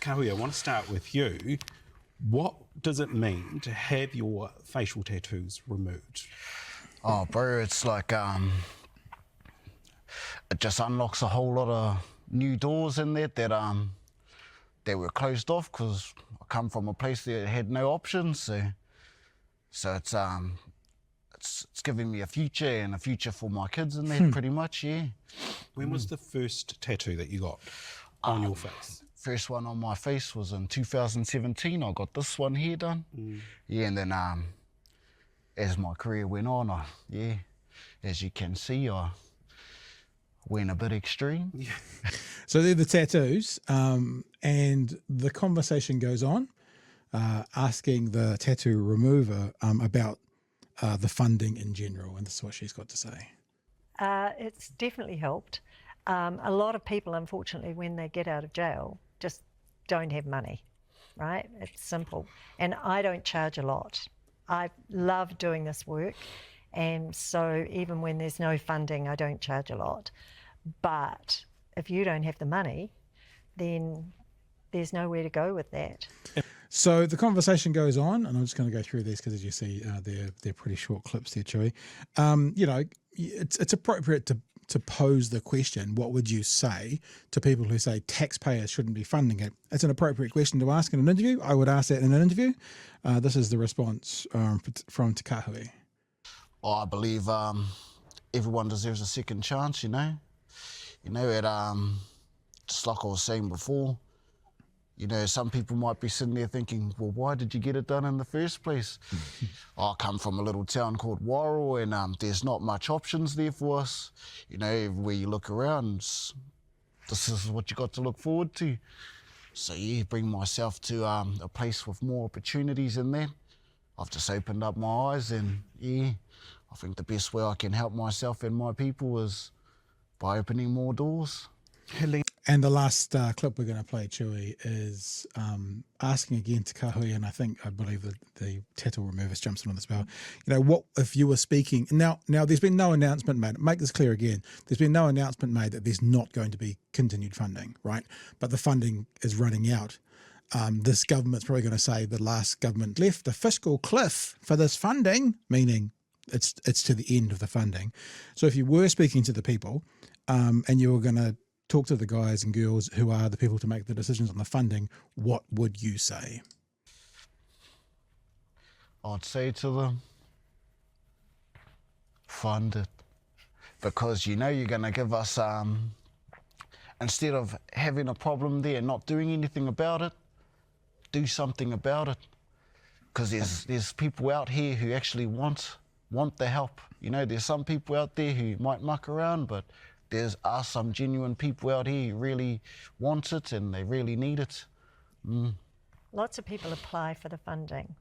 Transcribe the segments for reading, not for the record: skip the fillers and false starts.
Kahui, I want to start with you. What does it mean to have your facial tattoos removed? Oh, bro, it's like it just unlocks a whole lot of new doors in there that were closed off because I come from a place that had no options. So it's giving me a future and a future for my kids in there, pretty much. Yeah. When was the first tattoo that you got on your face? First one on my face was in 2017. I got this one here done. Yeah, and then as my career went on, as you can see, I went a bit extreme. Yeah. So they're the tattoos, and the conversation goes on, asking the tattoo remover about the funding in general, and this is what she's got to say. It's definitely helped. A lot of people, unfortunately, when they get out of jail, just don't have money, right? It's simple. And I don't charge a lot. I love doing this work. And so even when there's no funding, I don't charge a lot. But if you don't have the money, then there's nowhere to go with that. So the conversation goes on, and I'm just going to go through these because, as you see, they're pretty short clips there, Chewy. You know, it's appropriate to pose the question, what would you say to people who say taxpayers shouldn't be funding it? It's an appropriate question to ask in an interview. I would ask that in an interview. This is the response from Te Kahui. I believe everyone deserves a second chance, you know. You know, just like I was saying before, you know, some people might be sitting there thinking, well, why did you get it done in the first place? I come from a little town called Wairau, and there's not much options there for us. You know, everywhere you look around, this is what you got to look forward to. So yeah, bring myself to a place with more opportunities in there. I've just opened up my eyes, and yeah, I think the best way I can help myself and my people is by opening more doors. And the last clip we're going to play, Chewy, is asking again to Kahui, and I believe that the tattoo removers jumps in on this well. You know, what if you were speaking now? There's been no announcement made. Make this clear again. There's been no announcement made that there's not going to be continued funding, right? But the funding is running out. This government's probably going to say the last government left the fiscal cliff for this funding, meaning it's to the end of the funding. So if you were speaking to the people, and you were going to talk to the guys and girls who are the people to make the decisions on the funding, what would you say? I'd say to them, fund it. Because you know you're going to give us, instead of having a problem there and not doing anything about it, do something about it. Because there's people out here who actually want the help. You know, there's some people out there who might muck around, but are some genuine people out here who really want it and they really need it. Lots of people apply for the funding,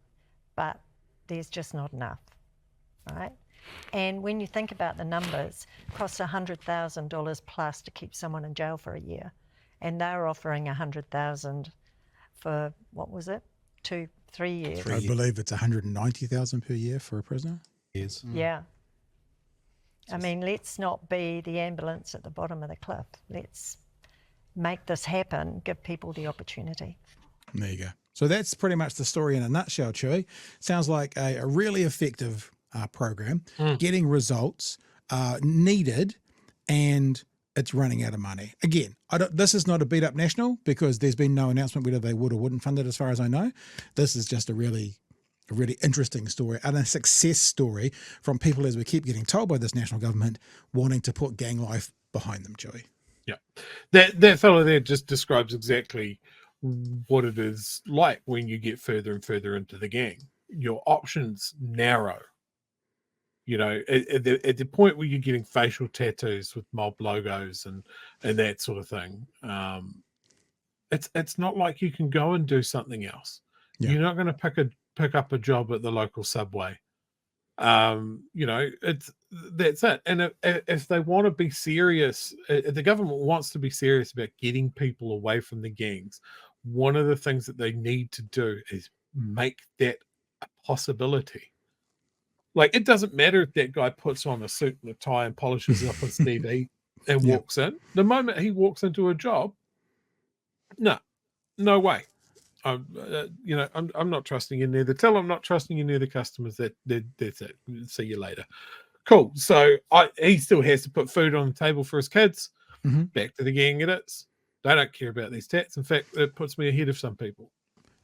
but there's just not enough, right? And when you think about the numbers, it costs $100,000 plus to keep someone in jail for a year. And they're offering $100,000 for, what was it, 2-3 years? I believe it's $190,000 per year for a prisoner. Yes. Yeah. I mean, let's not be the ambulance at the bottom of the cliff. Let's make this happen, give people the opportunity. There you go. So that's pretty much the story in a nutshell, Chewy. Sounds like a really effective program, getting results needed, and it's running out of money. Again, this is not a beat-up national because there's been no announcement whether they would or wouldn't fund it as far as I know. This is just a really interesting story and a success story from people, as we keep getting told by this national government, wanting to put gang life behind them, Joey. Yeah. That fellow there just describes exactly what it is like when you get further and further into the gang. Your options narrow. You know, at the point where you're getting facial tattoos with mob logos and that sort of thing, it's not like you can go and do something else. Yeah. You're not going to pick up a job at the local subway. You know, that's it. And if they want to be serious, if the government wants to be serious about getting people away from the gangs, one of the things that they need to do is make that a possibility. Like, it doesn't matter if that guy puts on a suit and a tie and polishes up his CV and walks in. The moment he walks into a job, no, no way. I'm not trusting you near the till. I'm not trusting you near the customers. That's it. See you later. Cool. So he still has to put food on the table for his kids. Mm-hmm. Back to the gang edits. They don't care about these tats. In fact, it puts me ahead of some people.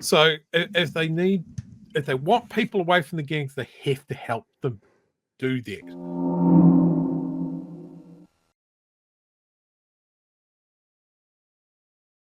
So if they want people away from the gangs, they have to help them do that.